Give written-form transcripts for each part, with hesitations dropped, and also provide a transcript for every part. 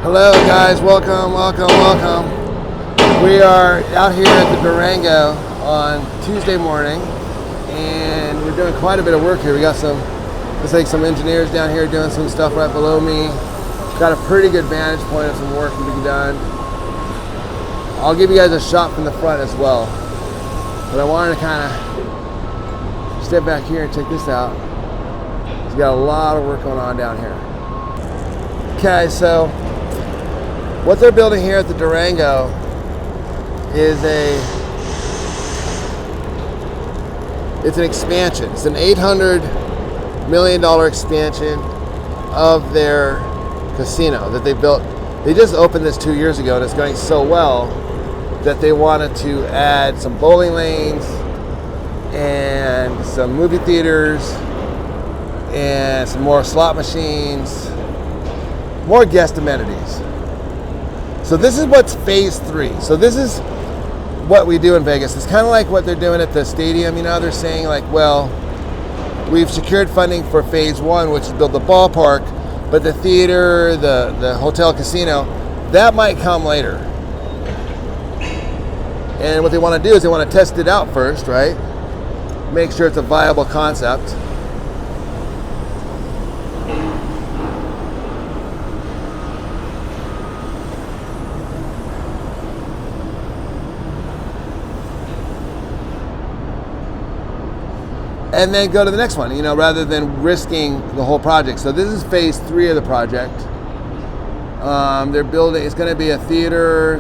Hello guys, welcome. We are out here at the Durango on Tuesday morning and we're doing quite a bit of work here. We got some engineers down here doing some stuff right below me. Got a pretty good vantage point of some work to be done. I'll give you guys a shot from the front as well. But I wanted to kind of step back here and check this out. We got a lot of work going on down here. Okay, so what they're building here at the Durango is it's an expansion. It's an $800 million expansion of their casino that they built. They just opened this 2 years ago and it's going so well that they wanted to add some bowling lanes and some movie theaters and some more slot machines, more guest amenities. So this is what's phase 3. So this is what we do in Vegas. It's kind of like what they're doing at the stadium. You know, they're saying like, well, we've secured funding for phase 1, which is build the ballpark, but the theater, the hotel casino, that might come later. And what they want to do is they want to test it out first, right? Make sure it's a viable concept. And then go to the next one, you know, rather than risking the whole project. So this is phase 3 of the project. They're building, it's going to be a theater,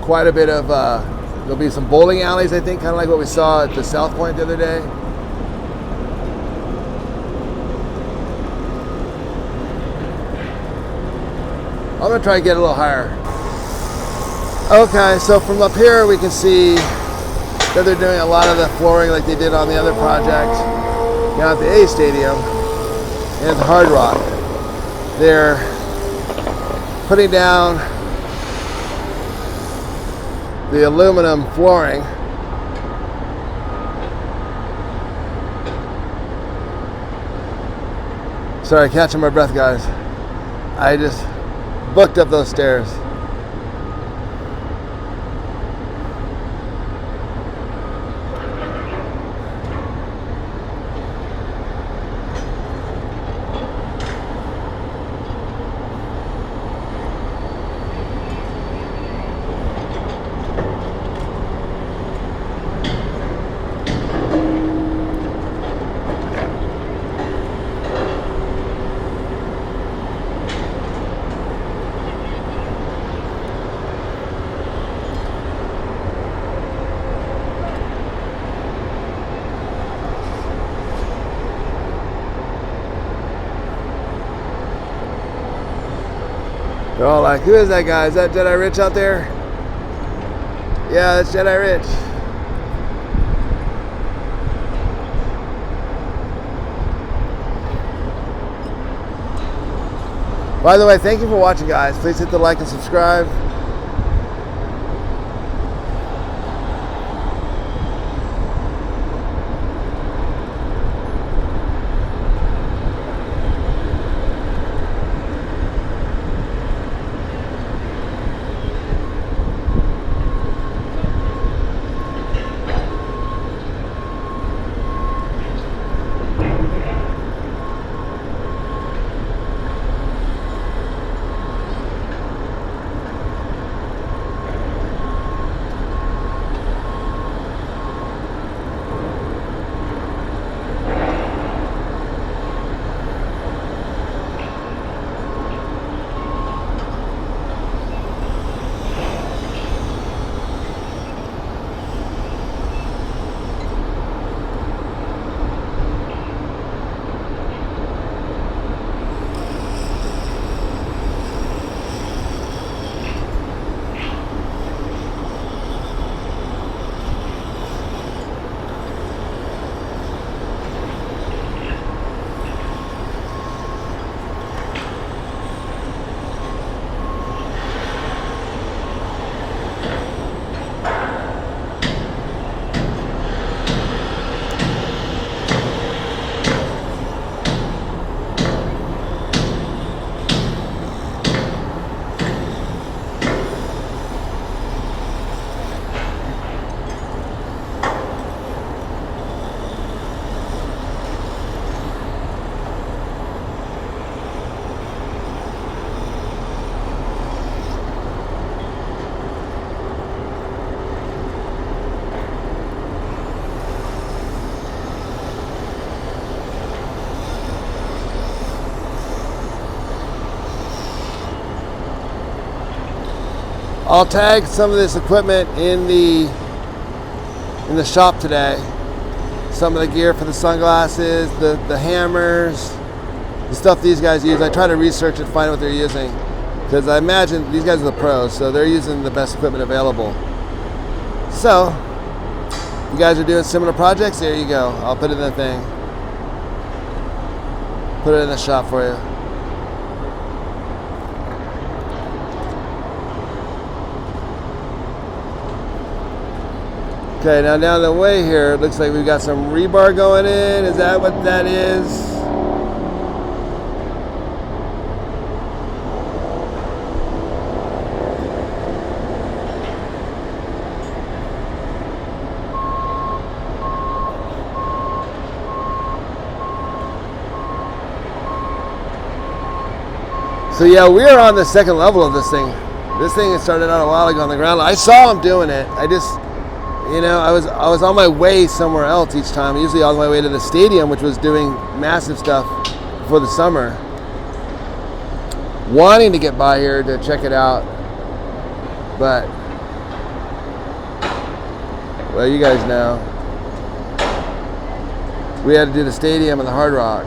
quite a bit of, there'll be some bowling alleys, I think, kind of like what we saw at the South Point the other day. I'm gonna try to get a little higher. Okay, so from up here we can see that they're doing a lot of the flooring like they did on the other project down at the A Stadium and at the Hard Rock. They're putting down the aluminum flooring. Sorry, catching my breath, guys. I just booked up those stairs. They're all like, who is that guy? Is that Jedi Rich out there? Yeah, that's Jedi Rich. By the way, thank you for watching, guys. Please hit the like and subscribe. I'll tag some of this equipment in the shop today. Some of the gear for the sunglasses, the hammers, the stuff these guys use. I try to research and find what they're using, because I imagine these guys are the pros, so they're using the best equipment available. So, you guys are doing similar projects? There you go. I'll put it in the thing. Put it in the shop for you. Okay, now down the way here, it looks like we've got some rebar going in. Is that what that is? So yeah, we are on the second level of this thing. This thing had started out a while ago on the ground. I saw him doing it. I just, you know, I was on my way somewhere else each time. Usually on my way to the stadium, which was doing massive stuff for the summer. Wanting to get by here to check it out, but well, you guys know, we had to do the stadium and the Hard Rock.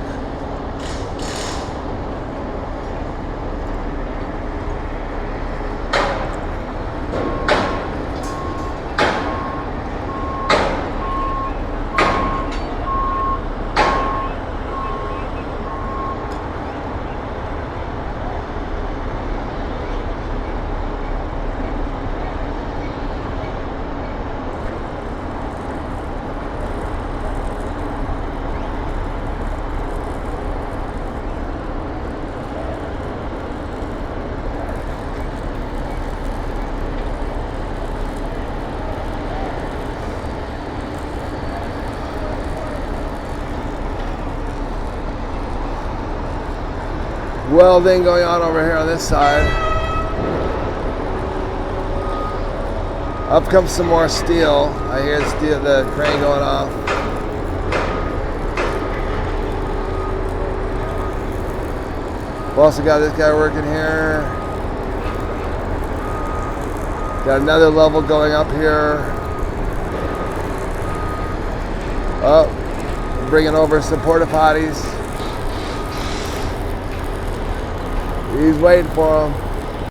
Welding going on over here on this side. Up comes some more steel. I hear the crane going off. We've also got this guy working here. Got another level going up here. Oh, bringing over some porta potties. He's waiting for him.